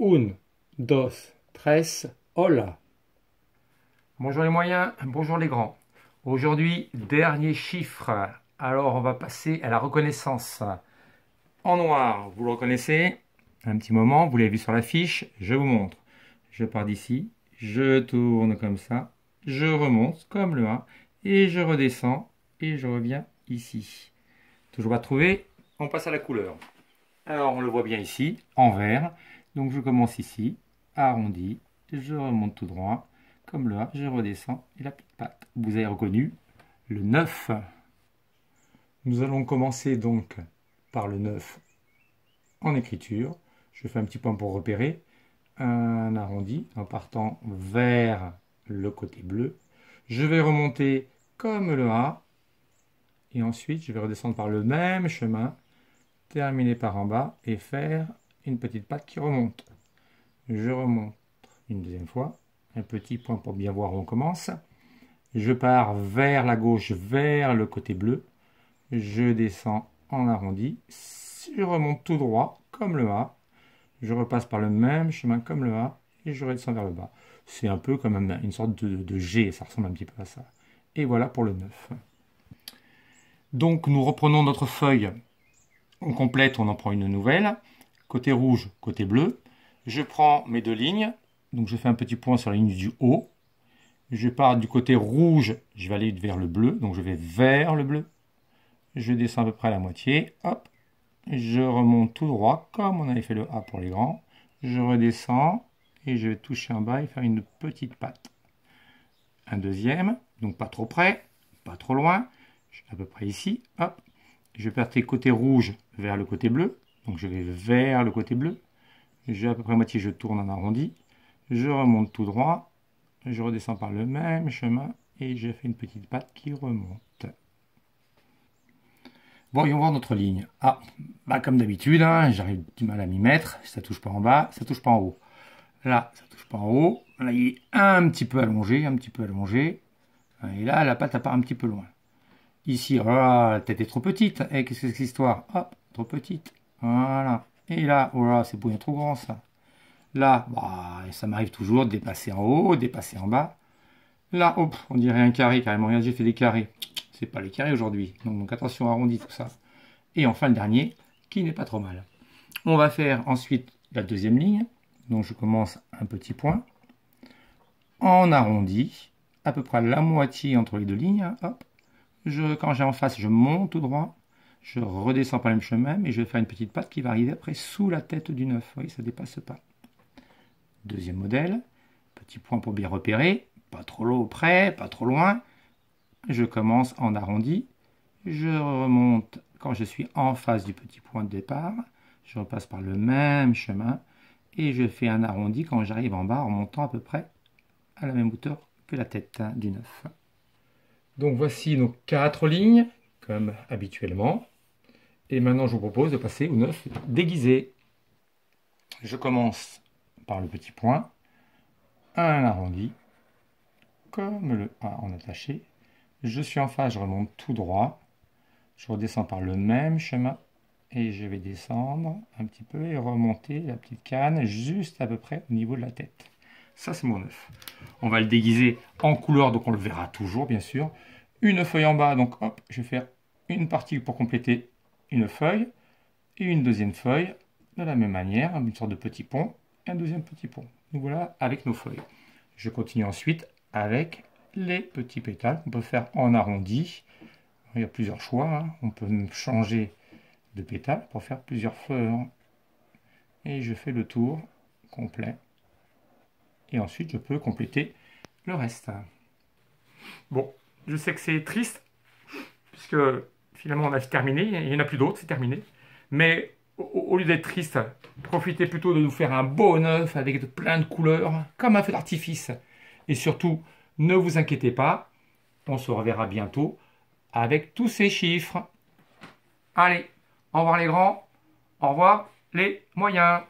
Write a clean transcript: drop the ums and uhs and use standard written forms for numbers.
Un, dos, tres, hola. Bonjour les moyens, bonjour les grands. Aujourd'hui, dernier chiffre. Alors, on va passer à la reconnaissance. En noir, vous le reconnaissez? Un petit moment, vous l'avez vu sur la fiche, je vous montre. Je pars d'ici, je tourne comme ça, je remonte comme le 1 et je redescends et je reviens ici. Toujours pas trouvé, on passe à la couleur. Alors, on le voit bien ici, en vert. Donc, je commence ici, arrondi, je remonte tout droit, comme le A, je redescends, et la petite patte. Vous avez reconnu le 9. Nous allons commencer donc par le 9 en écriture. Je fais un petit point pour repérer. Un arrondi en partant vers le côté bleu. Je vais remonter comme le A. Et ensuite, je vais redescendre par le même chemin, terminer par en bas et faire une petite patte qui remonte. Je remonte une deuxième fois, un petit point pour bien voir où on commence. Je pars vers la gauche, vers le côté bleu. Je descends en arrondi. Je remonte tout droit, comme le A. Je repasse par le même chemin comme le A et je redescends vers le bas. C'est un peu comme une sorte de G, ça ressemble un petit peu à ça. Et voilà pour le 9. Donc nous reprenons notre feuille. On complète, on en prend une nouvelle. Côté rouge, côté bleu. Je prends mes deux lignes, donc je fais un petit point sur la ligne du haut. Je pars du côté rouge, je vais aller vers le bleu, donc je vais vers le bleu. Je descends à peu près à la moitié, hop. Je remonte tout droit, comme on avait fait le A pour les grands. Je redescends et je vais toucher en bas et faire une petite patte. Un deuxième, donc pas trop près, pas trop loin. Je suis à peu près ici, hop. Je vais partir côté rouge vers le côté bleu, donc je vais vers le côté bleu. J'ai à peu près moitié, je tourne en arrondi, je remonte tout droit, je redescends par le même chemin et je fais une petite patte qui remonte. Voyons voir notre ligne. Ah, bah comme d'habitude, hein, j'arrive du mal à m'y mettre, ça touche pas en bas, ça touche pas en haut. Là, ça touche pas en haut, là il est un petit peu allongé, et là la patte part un petit peu loin. Ici, oh là, la tête est trop petite, qu'est-ce que c'est que cette histoire? Hop, trop petite, voilà. Et là, oh là, c'est bien trop grand ça. Là, bah, ça m'arrive toujours de dépasser en haut, dépasser en bas. Là, hop, on dirait un carré carrément. Regarde, j'ai fait des carrés. C'est pas les carrés aujourd'hui. Donc attention, arrondi tout ça. Et enfin le dernier, qui n'est pas trop mal. On va faire ensuite la deuxième ligne. Donc je commence un petit point. En arrondi, à peu près la moitié entre les deux lignes. Hop. Quand j'ai en face, je monte tout droit. Je redescends par le même chemin, et je vais faire une petite patte qui va arriver après sous la tête du 9. Vous voyez, ça ne dépasse pas. Deuxième modèle, petit point pour bien repérer, pas trop près, pas trop loin. Je commence en arrondi, je remonte quand je suis en face du petit point de départ, je repasse par le même chemin et je fais un arrondi quand j'arrive en bas en montant à peu près à la même hauteur que la tête du 9. Donc voici nos 4 lignes, comme habituellement. Et maintenant je vous propose de passer au 9 déguisé. Je commence par le petit point, un arrondi, comme le A en attaché. Je suis en face, je remonte tout droit. Je redescends par le même chemin et je vais descendre un petit peu et remonter la petite canne juste à peu près au niveau de la tête. Ça, c'est mon 9. On va le déguiser en couleur, donc on le verra toujours, bien sûr. Une feuille en bas, donc hop, je vais faire une partie pour compléter une feuille et une deuxième feuille de la même manière, une sorte de petit pont et un deuxième petit pont. Nous voilà avec nos feuilles. Je continue ensuite avec les petits pétales qu'on peut faire en arrondi. Il y a plusieurs choix, hein. On peut changer de pétales pour faire plusieurs fleurs. Et je fais le tour complet. Et ensuite, je peux compléter le reste. Bon, je sais que c'est triste, puisque finalement on a terminé, il n'y en a plus d'autres, c'est terminé. Mais au lieu d'être triste, profitez plutôt de nous faire un beau 9 avec plein de couleurs, comme un feu d'artifice. Et surtout, ne vous inquiétez pas, on se reverra bientôt avec tous ces chiffres. Allez, au revoir les grands, au revoir les moyens.